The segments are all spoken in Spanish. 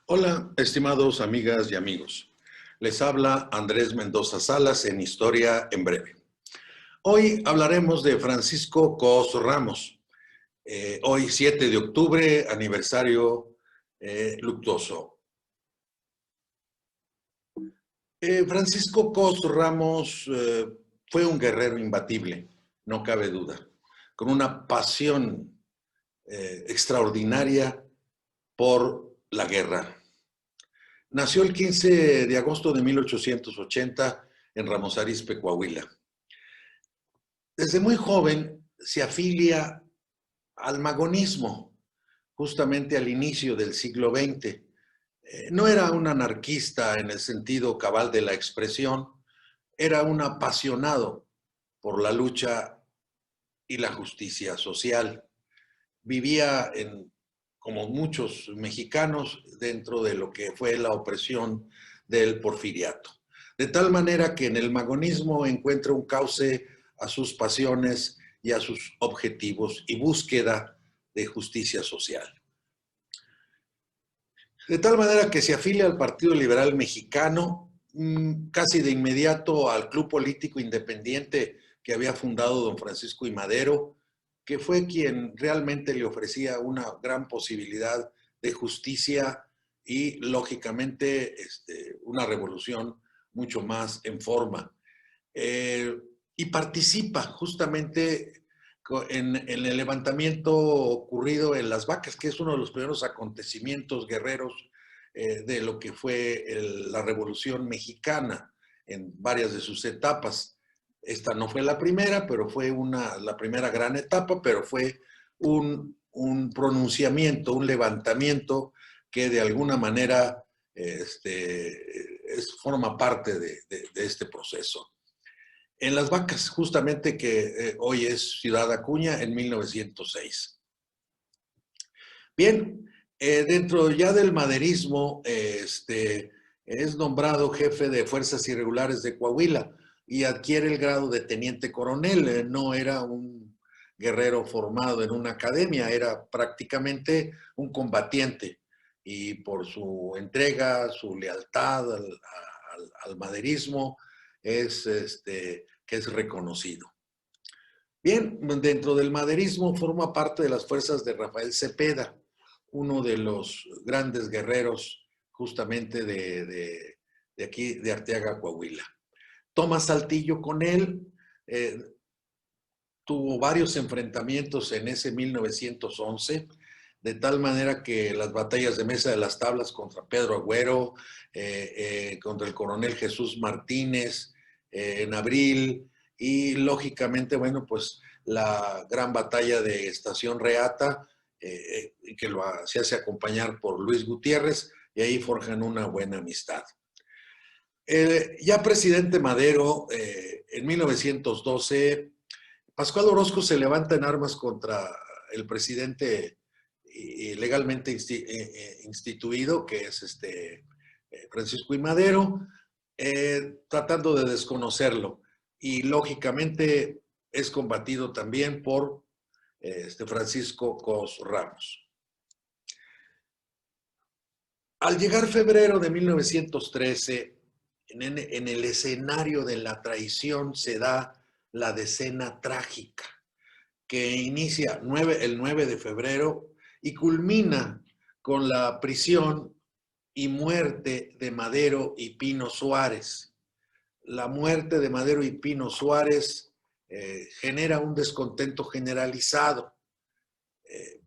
Hola, estimados amigas y amigos. Les habla Andrés Mendoza Salas en Historia en Breve. Hoy hablaremos de Francisco Cos Ramos. Hoy, 7 de octubre, aniversario luctuoso. Francisco Cos Ramos fue un guerrero imbatible, no cabe duda, con una pasión extraordinaria por la guerra. Nació el 15 de agosto de 1880 en Ramos Arizpe, Coahuila. Desde muy joven se afilia al magonismo, justamente al inicio del siglo XX. No era un anarquista en el sentido cabal de la expresión, era un apasionado por la lucha y la justicia social. Vivía como muchos mexicanos, dentro de lo que fue la opresión del porfiriato. De tal manera que en el magonismo encuentra un cauce a sus pasiones y a sus objetivos y búsqueda de justicia social. De tal manera que se afilia al Partido Liberal Mexicano, casi de inmediato al Club Político Independiente que había fundado don Francisco I. Madero, que fue quien realmente le ofrecía una gran posibilidad de justicia y, lógicamente, una revolución mucho más en forma. Y participa justamente en el levantamiento ocurrido en Las Vacas, que es uno de los primeros acontecimientos guerreros de lo que fue la Revolución Mexicana en varias de sus etapas. Esta no fue la primera, pero fue la primera gran etapa, pero fue un pronunciamiento, un levantamiento que de alguna manera forma parte de este proceso. En Las Vacas, justamente, que hoy es Ciudad Acuña, en 1906. Bien, dentro ya del maderismo, es nombrado jefe de Fuerzas Irregulares de Coahuila y adquiere el grado de teniente coronel. No era un guerrero formado en una academia, era prácticamente un combatiente. Y por su entrega, su lealtad al maderismo, que es reconocido. Bien, dentro del maderismo forma parte de las fuerzas de Rafael Cepeda, uno de los grandes guerreros justamente de aquí, de Arteaga, Coahuila. Toma Saltillo con él, tuvo varios enfrentamientos en ese 1911, de tal manera que las batallas de Mesa de las Tablas contra Pedro Agüero, contra el coronel Jesús Martínez, en abril, y lógicamente, bueno, pues la gran batalla de Estación Reata, que se hace acompañar por Luis Gutiérrez, y ahí forjan una buena amistad. Ya presidente Madero, en 1912, Pascual Orozco se levanta en armas contra el presidente legalmente instituido, que es Francisco I. Madero, tratando de desconocerlo. Y lógicamente es combatido también por Francisco Cos Ramos. Al llegar febrero de 1913, en el escenario de la traición se da la decena trágica, que inicia el 9 de febrero y culmina con la prisión y muerte de Madero y Pino Suárez. La muerte de Madero y Pino Suárez genera un descontento generalizado,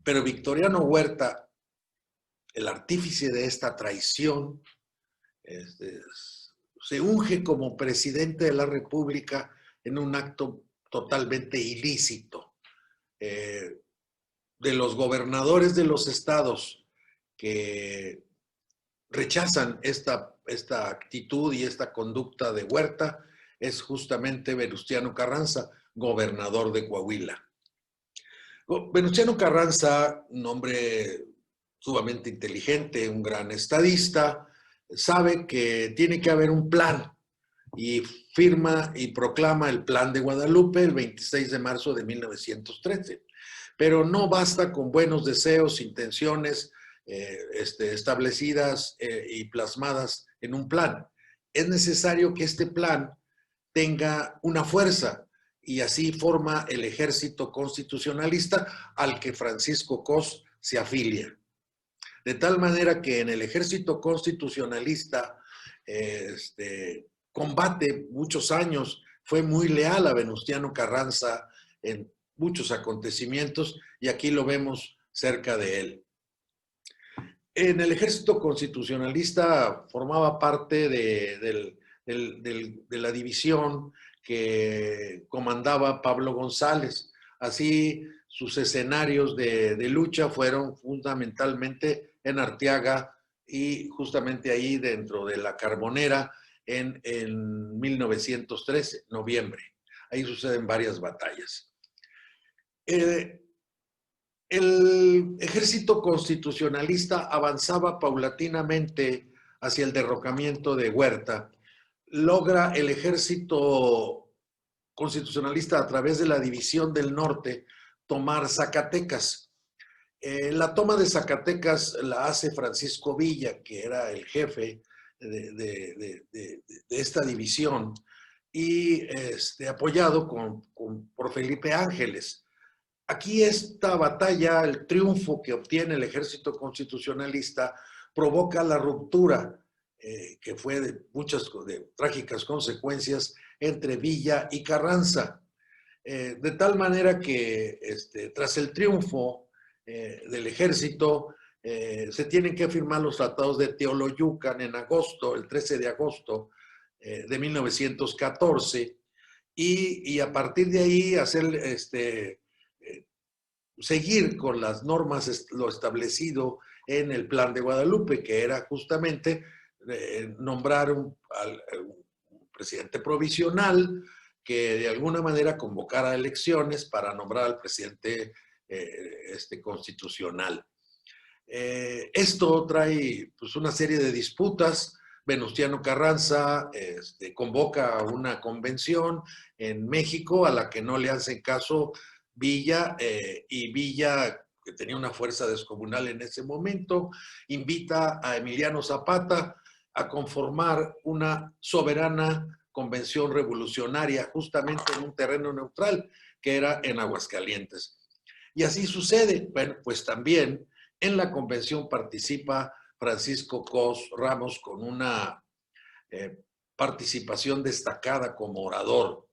pero Victoriano Huerta, el artífice de esta traición, se unge como presidente de la República en un acto totalmente ilícito. De los gobernadores de los estados que rechazan esta actitud y esta conducta de Huerta es justamente Venustiano Carranza, gobernador de Coahuila. Venustiano Carranza, un hombre sumamente inteligente, un gran estadista, sabe que tiene que haber un plan y firma y proclama el Plan de Guadalupe el 26 de marzo de 1913. Pero no basta con buenos deseos, intenciones, establecidas y plasmadas en un plan. Es necesario que este plan tenga una fuerza y así forma el ejército constitucionalista al que Francisco Cos se afilia. De tal manera que en el ejército constitucionalista combate muchos años, fue muy leal a Venustiano Carranza en muchos acontecimientos y aquí lo vemos cerca de él. En el ejército constitucionalista formaba parte de la división que comandaba Pablo González. Así, sus escenarios de lucha fueron fundamentalmente en Arteaga y justamente ahí dentro de la Carbonera en 1913, noviembre. Ahí suceden varias batallas. El ejército constitucionalista avanzaba paulatinamente hacia el derrocamiento de Huerta. Logra el ejército constitucionalista a través de la división del norte tomar Zacatecas. La toma de Zacatecas la hace Francisco Villa, que era el jefe de esta división, y apoyado por Felipe Ángeles. Aquí esta batalla, el triunfo que obtiene el ejército constitucionalista, provoca la ruptura, que fue de muchas trágicas consecuencias, entre Villa y Carranza. De tal manera que tras el triunfo del ejército, se tienen que firmar los tratados de Teoloyucan en agosto, el 13 de agosto de 1914, y a partir de ahí hacer seguir con las normas, lo establecido en el Plan de Guadalupe, que era justamente nombrar un presidente provisional que de alguna manera convocara elecciones para nombrar al presidente constitucional. Esto trae pues, una serie de disputas. Venustiano Carranza convoca una convención en México a la que no le hacen caso Villa, y Villa, que tenía una fuerza descomunal en ese momento, invita a Emiliano Zapata a conformar una soberana convención revolucionaria justamente en un terreno neutral que era en Aguascalientes. Y así sucede. Bueno, pues también en la convención participa Francisco Cos Ramos con una participación destacada como orador.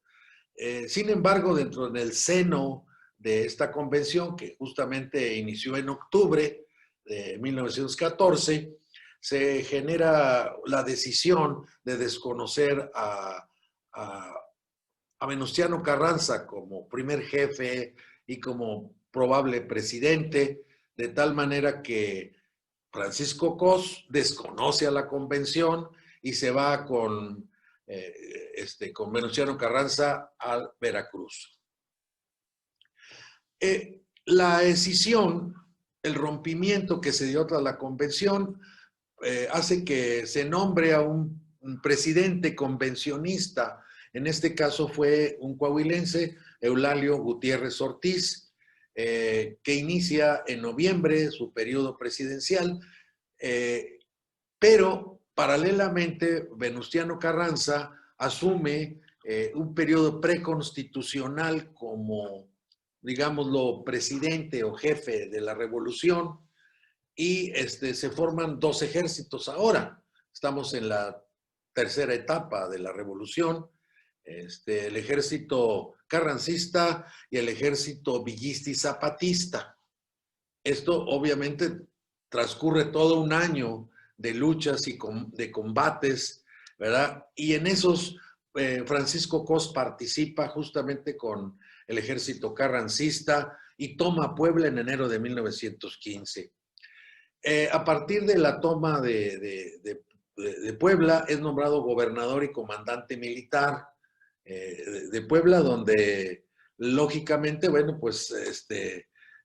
Sin embargo, dentro del seno de esta convención, que justamente inició en octubre de 1914, se genera la decisión de desconocer a Venustiano Carranza como primer jefe y como probable presidente, de tal manera que Francisco Cos desconoce a la convención y se va con Venustiano Carranza a Veracruz. La escisión, el rompimiento que se dio tras la convención, hace que se nombre a un presidente convencionista. En este caso fue un coahuilense, Eulalio Gutiérrez Ortiz, que inicia en noviembre su periodo presidencial, pero paralelamente Venustiano Carranza asume un periodo preconstitucional como, digámoslo, presidente o jefe de la revolución, y se forman dos ejércitos ahora. Estamos en la tercera etapa de la revolución, el ejército carrancista y el ejército villista y zapatista. Esto obviamente transcurre todo un año de luchas y de combates, ¿verdad? Y en esos Francisco Cos participa justamente con el ejército carrancista y toma Puebla en enero de 1915. A partir de la toma de Puebla, es nombrado gobernador y comandante militar de Puebla, donde lógicamente, bueno, pues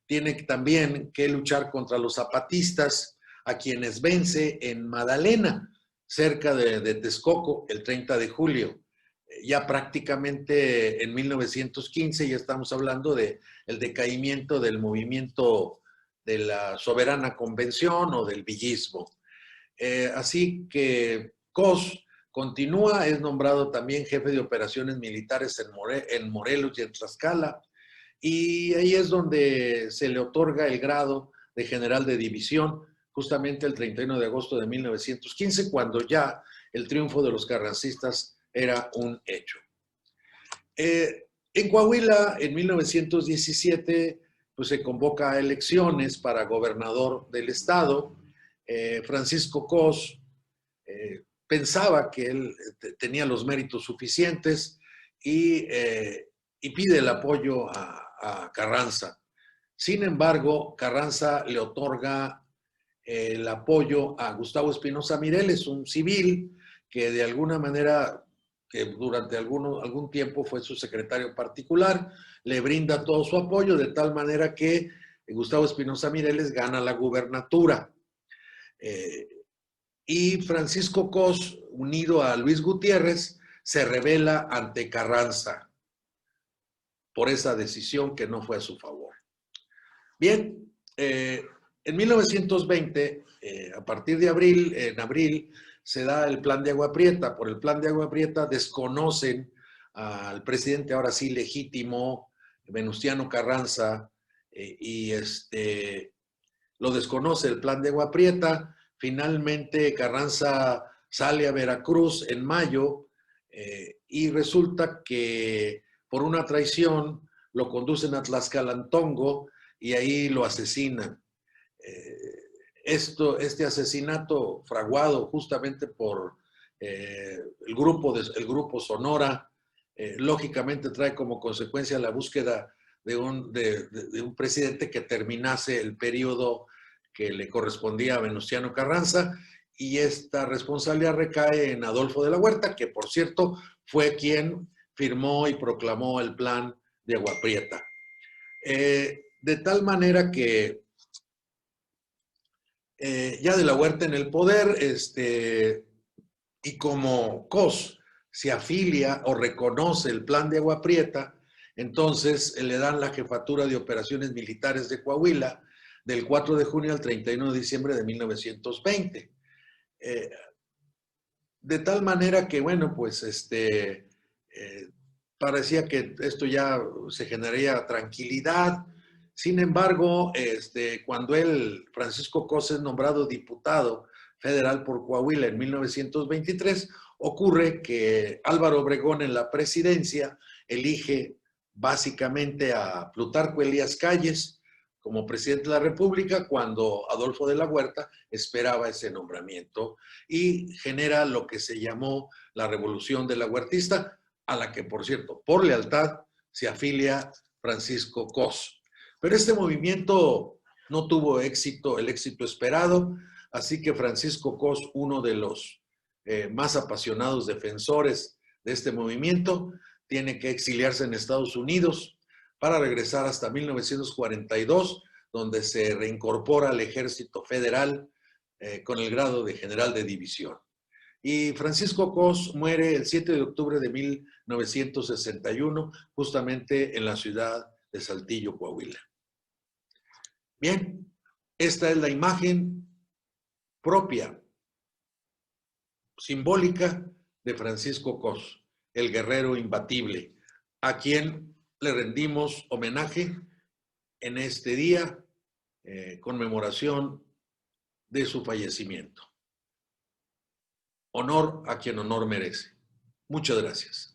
tiene también que luchar contra los zapatistas, a quienes vence en Magdalena, cerca de Texcoco, el 30 de julio. Ya prácticamente en 1915 ya estamos hablando del decaimiento del movimiento de la soberana convención o del villismo. Así que Cos continúa, es nombrado también jefe de operaciones militares en Morelos y en Tlaxcala, y ahí es donde se le otorga el grado de general de división, justamente el 31 de agosto de 1915, cuando ya el triunfo de los carrancistas era un hecho. En Coahuila, en 1917, pues se convoca a elecciones para gobernador del estado. Francisco Cos pensaba que él tenía los méritos suficientes y pide el apoyo a Carranza. Sin embargo, Carranza le otorga el apoyo a Gustavo Espinosa Mireles, un civil que de alguna manera, que durante algún tiempo fue su secretario particular, le brinda todo su apoyo, de tal manera que Gustavo Espinosa Mireles gana la gubernatura. Y Francisco Cos, unido a Luis Gutiérrez, se rebela ante Carranza por esa decisión que no fue a su favor. Bien, en 1920, a partir de abril, en abril, se da el plan de Agua Prieta. Por el plan de Agua Prieta desconocen al presidente, ahora sí legítimo, Venustiano Carranza, y lo desconoce el plan de Agua Prieta. Finalmente Carranza sale a Veracruz en mayo y resulta que por una traición lo conducen a Tlaxcalantongo y ahí lo asesinan. Este asesinato fraguado justamente por el grupo Sonora, lógicamente trae como consecuencia la búsqueda de un presidente que terminase el periodo que le correspondía a Venustiano Carranza, y esta responsabilidad recae en Adolfo de la Huerta, que por cierto fue quien firmó y proclamó el plan de Agua Prieta. De tal manera que ya de la Huerta en el poder, y como Cos se afilia o reconoce el plan de Agua Prieta, entonces le dan la jefatura de operaciones militares de Coahuila del 4 de junio al 31 de diciembre de 1920. De tal manera que, bueno, pues parecía que esto ya se generaría tranquilidad. Sin embargo, cuando Francisco Cos, es nombrado diputado federal por Coahuila en 1923, ocurre que Álvaro Obregón en la presidencia elige básicamente a Plutarco Elías Calles como presidente de la República, cuando Adolfo de la Huerta esperaba ese nombramiento, y genera lo que se llamó la Revolución de la Huertista, a la que, por cierto, por lealtad, se afilia Francisco Cos. Pero este movimiento no tuvo el éxito esperado, así que Francisco Cos, uno de los más apasionados defensores de este movimiento, tiene que exiliarse en Estados Unidos para regresar hasta 1942, donde se reincorpora al ejército federal con el grado de general de división. Y Francisco Cos muere el 7 de octubre de 1961, justamente en la ciudad de Saltillo, Coahuila. Bien, esta es la imagen propia, simbólica, de Francisco Cos, el guerrero imbatible, a quien le rendimos homenaje en este día, conmemoración de su fallecimiento. Honor a quien honor merece. Muchas gracias.